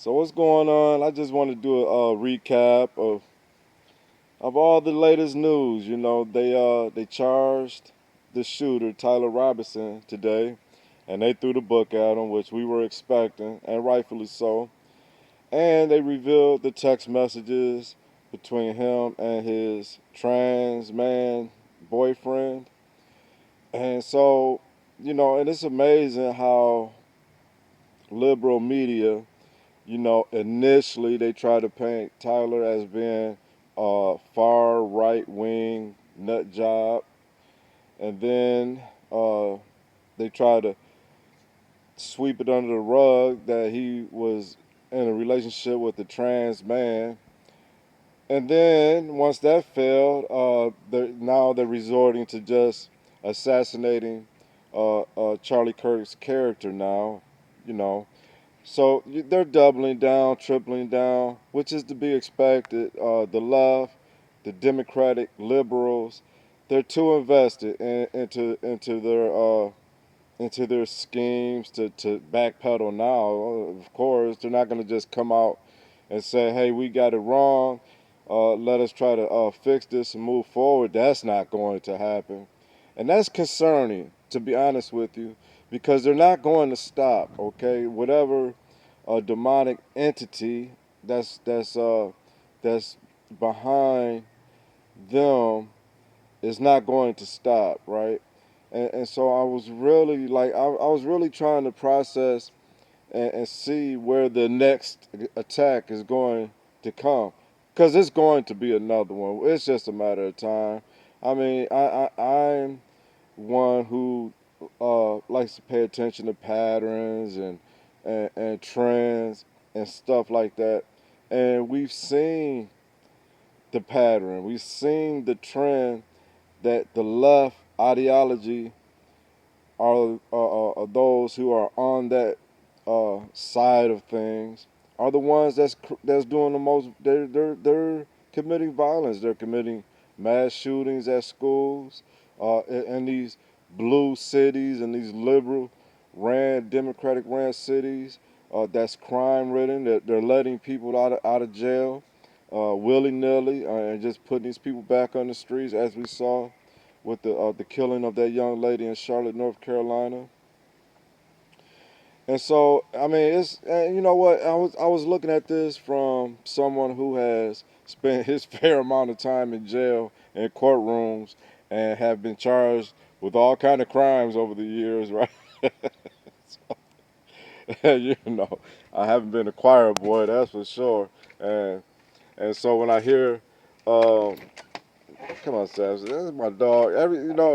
So what's going on? I just want to do a recap of all the latest news. They charged the shooter Tyler Robinson today, and they threw the book at him, which we were expecting, and rightfully so. And they revealed the text messages between him and his trans man boyfriend. And so, and it's amazing how liberal media, initially they tried to paint Tyler as being a far right wing nut job, and then they tried to sweep it under the rug that he was in a relationship with a trans man. And then once that failed, now they're resorting to just assassinating Charlie Kirk's character now, you know. So they're doubling down, tripling down, which is to be expected. The left, the Democratic liberals, they're too invested into their schemes to backpedal now. Of course, they're not going to just come out and say, "Hey, we got it wrong. Let us try to fix this and move forward." That's not going to happen, and that's concerning, to be honest with you, because they're not going to stop. Okay, whatever demonic entity that's behind them is not going to stop, right? And so I was really I was really trying to process and see where the next attack is going to come, because it's going to be another one. It's just a matter of time. I mean, I'm one who likes to pay attention to patterns and trends and stuff like that. And we've seen the pattern, we've seen the trend that the left ideology are those who are on that side of things are the ones that's doing the most. They're committing violence. They're committing mass shootings at schools, in these blue cities and these liberal Democratic ran cities. That's crime ridden. They're letting people out of jail willy nilly, and just putting these people back on the streets, as we saw with the killing of that young lady in Charlotte, North Carolina. And so, I mean, and you know what? I was looking at this from someone who has spent his fair amount of time in jail and courtrooms and have been charged with all kind of crimes over the years, right? I haven't been a choir boy, that's for sure. And so when I hear, um, come on, Sav, that's my dog.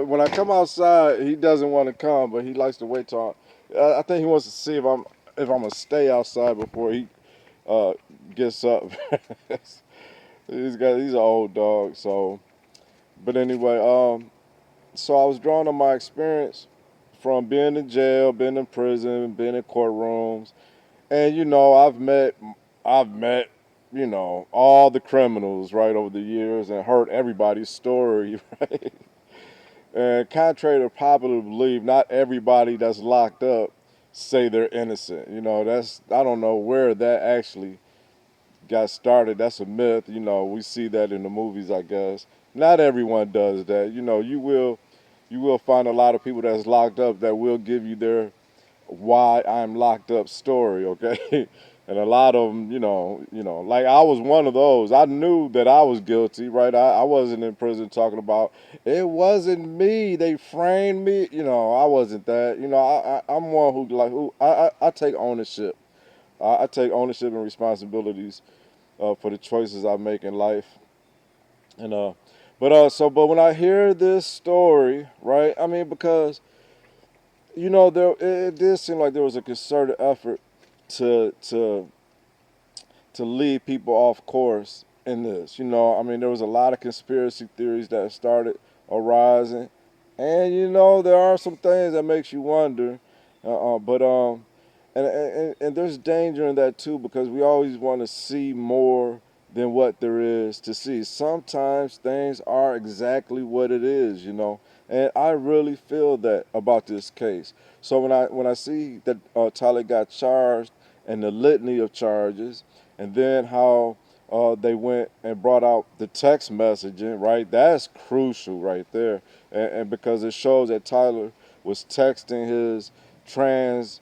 When I come outside, he doesn't want to come, but he likes to wait till I think he wants to see if I'm gonna stay outside before he uh, gets up. He's an old dog, so. But anyway, so I was drawing on my experience from being in jail, being in prison, being in courtrooms, and I've met all the criminals right over the years and heard everybody's story, right? And contrary to popular belief, not everybody that's locked up say they're innocent. That's, I don't know where that actually got started. That's a myth. We see that in the movies, I guess. Not everyone does that. You will find a lot of people that's locked up that will give you their why I'm locked up story, okay? And a lot of them, like I was one of those. I knew that I was guilty, right? I wasn't in prison talking about it wasn't me. They framed me. I wasn't that. I'm one who I take ownership. I take ownership and responsibilities for the choices I make in life. And but when I hear this story, right? I mean, because it did seem like there was a concerted effort to to lead people off course in this. I mean, there was a lot of conspiracy theories that started arising, and there are some things that makes you wonder. But and there's danger in that too, because we always want to see more than what there is to see. Sometimes things are exactly what it is. And I really feel that about this case. So when I see that Tyler got charged and the litany of charges, and then how they went and brought out the text messaging, right? That's crucial right there, and because it shows that Tyler was texting his trans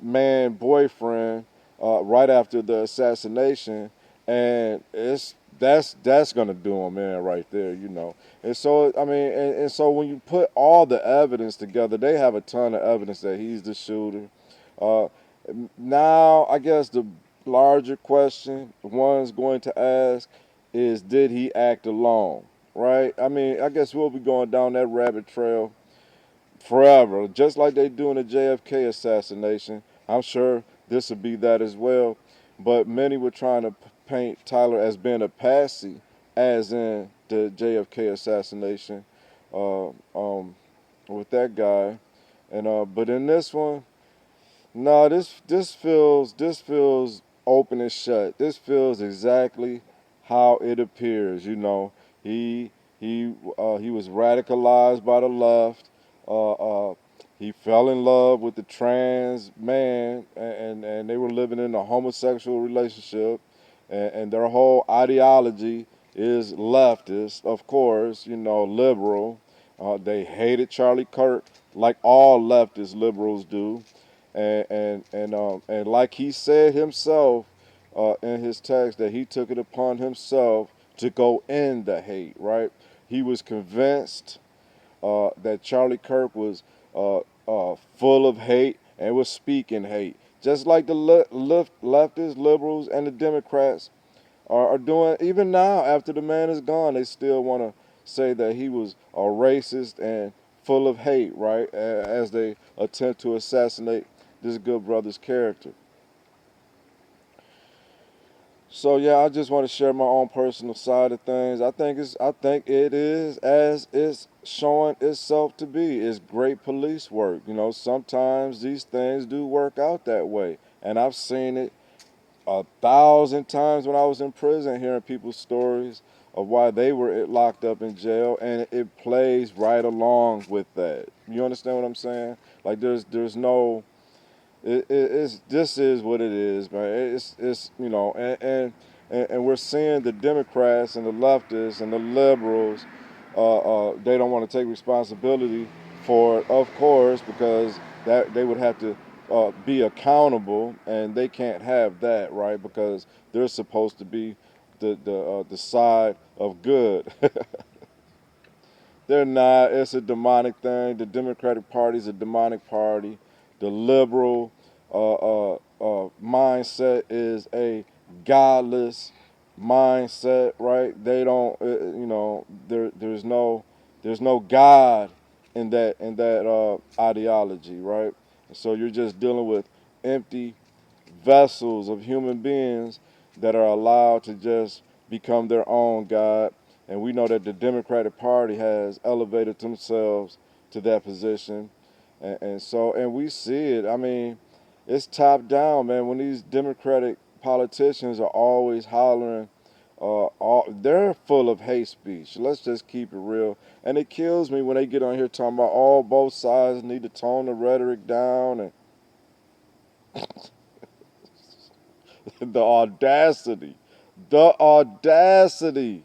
man boyfriend right after the assassination, and that's gonna do him in right there, you know. And so I mean, and so when you put all the evidence together, they have a ton of evidence that he's the shooter. Uh, Now, I guess the larger question one's going to ask is, did he act alone? Right? I mean, I guess we'll be going down that rabbit trail forever, just like they do in the JFK assassination. I'm sure this would be that as well. But many were trying to paint Tyler as being a patsy, as in the JFK assassination uh, um, with that guy. And but in this one, no, this feels open and shut. This feels exactly how it appears. You know, he he was radicalized by the left. Uh, uh, he fell in love with the trans man, and they were living in a homosexual relationship, and their whole ideology is leftist, of course. You know, liberal. They hated Charlie Kirk like all leftist liberals do, and like he said himself in his text, that he took it upon himself to go in the hate. Right? He was convinced that Charlie Kirk was full of hate and was speaking hate, just like the leftists, liberals, and the Democrats are doing. Even now, after the man is gone, they still want to say that he was a racist and full of hate, right? As they attempt to assassinate this good brother's character. So yeah, I just want to share my own personal side of things. I think it is as it's showing itself to be. It's great police work. You know, sometimes these things do work out that way, and I've seen it 1,000 times when I was in prison, hearing people's stories of why they were locked up in jail, and it plays right along with that. You understand what I'm saying? Like there's no it's this is what it is, man. It's you know, and we're seeing the Democrats and the leftists and the liberals. They don't want to take responsibility for it, of course, because that they would have to be accountable, and they can't have that, right? Because they're supposed to be the side of good. They're not. It's a demonic thing. The Democratic Party is a demonic party. The liberal mindset is a godless mindset, right? They don't, you know, there's no God in that ideology, right? So you're just dealing with empty vessels of human beings that are allowed to just become their own God. And we know that the Democratic Party has elevated themselves to that position. And we see it. I mean, it's top down, man. When these Democratic politicians are always hollering, they're full of hate speech. Let's just keep it real. And it kills me when they get on here talking about all both sides need to tone the rhetoric down, and the audacity, the audacity.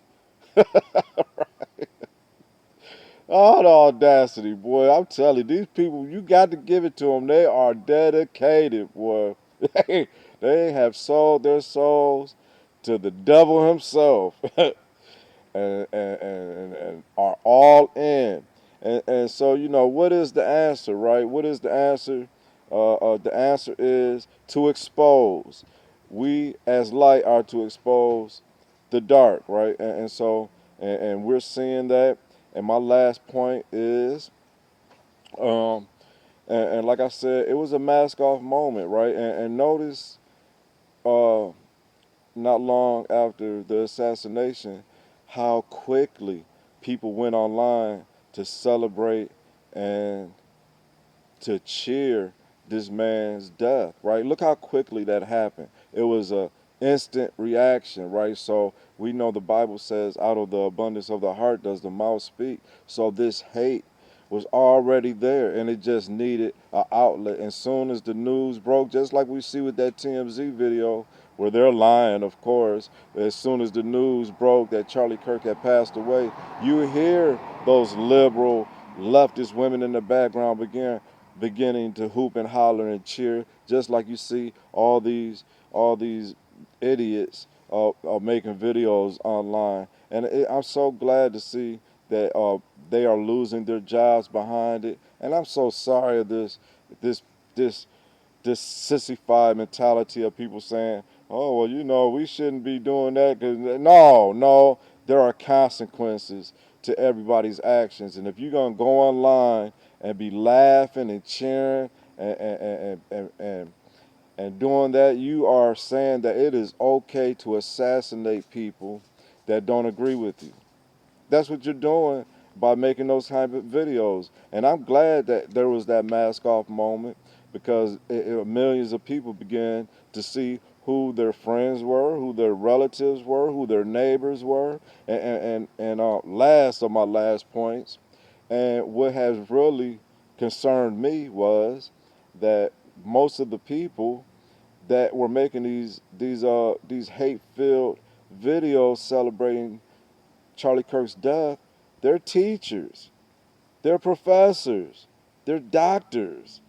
Oh, the audacity, boy. I'm telling you, these people, you got to give it to them. They are dedicated, boy. They have sold their souls to the devil himself. And are all in. And so, you know, what is the answer, right? What is the answer? The answer is to expose. We, as light, are to expose the dark, right? And we're seeing that. And my last point is, um, and like I said, it was a mask off moment, right? And notice, uh, not long after the assassination, how quickly people went online to celebrate and to cheer this man's death, right? Look how quickly that happened. It was a instant reaction, right? So we know the Bible says, out of the abundance of the heart does the mouth speak. So this hate was already there, and it just needed an outlet. And soon as the news broke, just like we see with that TMZ video, where they're lying, of course, as soon as the news broke that Charlie Kirk had passed away, you hear those liberal leftist women in the background beginning to hoop and holler and cheer, just like you see all these idiots making videos online. And I'm so glad to see that they are losing their jobs behind it. And I'm so sorry of this this this sissified mentality of people saying, "Oh, well, we shouldn't be doing that." Cause no, there are consequences to everybody's actions. And if you're gonna go online and be laughing and cheering and doing that, you are saying that it is okay to assassinate people that don't agree with you. That's what you're doing by making those type of videos. And I'm glad that there was that mask off moment, because millions of people began to see who their friends were, who their relatives were, who their neighbors were. And last of my last points, and what has really concerned me was that most of the people that were making these hate-filled videos celebrating Charlie Kirk's death, they're teachers, they're professors, they're doctors.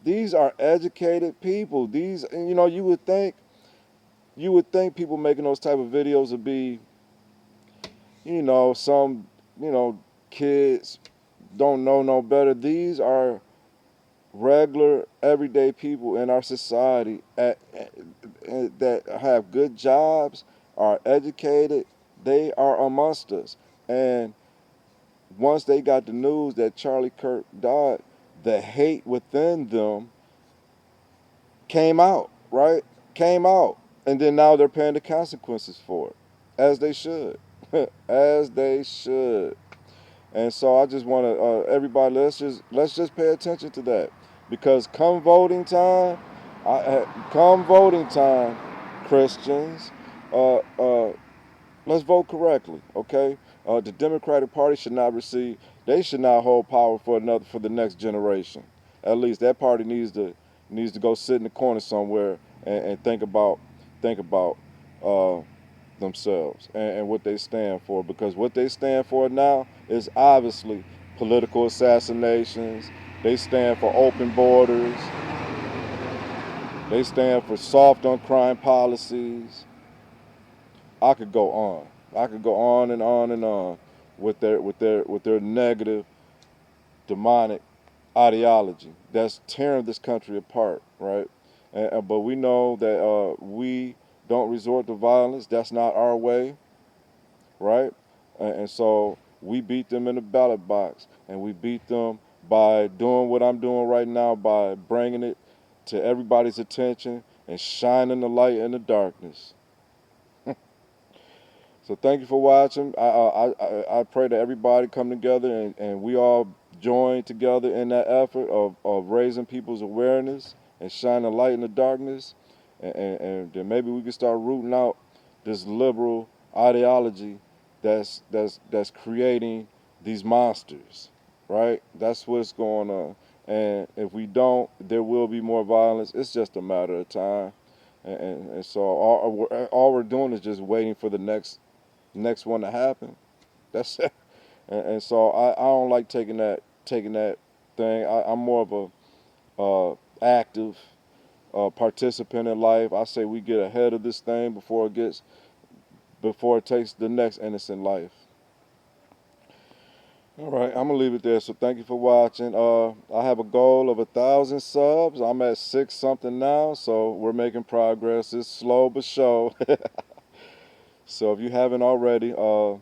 These are educated people. These, and you would think people making those type of videos would be, some, kids don't know no better. These are regular, everyday people in our society that have good jobs, are educated. They are amongst us. And once they got the news that Charlie Kirk died, the hate within them came out, right? Came out. And then now they're paying the consequences for it, as they should. As they should. And so I just want to everybody, let's just pay attention to that, because come voting time, Christians, uh, uh, let's vote correctly, okay? The Democratic Party should not receive. They should not hold power for the next generation. At least that party needs to go sit in the corner somewhere and think about uh, themselves and what they stand for. Because what they stand for now is obviously political assassinations. They stand for open borders. They stand for soft on crime policies. I could go on. I could go on and on and on with their negative, demonic ideology that's tearing this country apart, right? But we know that we don't resort to violence. That's not our way, right? And so we beat them in the ballot box, and we beat them by doing what I'm doing right now, by bringing it to everybody's attention and shining the light in the darkness. So thank you for watching. I pray that everybody come together and we all join together in that effort of raising people's awareness and shining a light in the darkness. And then maybe we can start rooting out this liberal ideology that's creating these monsters, right? That's what's going on. And if we don't, there will be more violence. It's just a matter of time. And so all we're doing is just waiting for the next one to happen. That's it. And so I don't like taking that thing. I'm more of a active participant in life. I say we get ahead of this thing before it takes the next innocent life. All right, I'm gonna leave it there. So thank you for watching. I have a goal of 1,000 subs. I'm at 6 something now, so we're making progress. It's slow but sure. So if you haven't already, uh,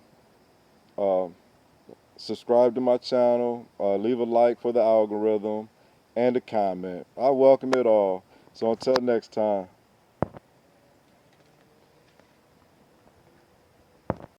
subscribe to my channel, leave a like for the algorithm, and a comment. I welcome it all. So until next time.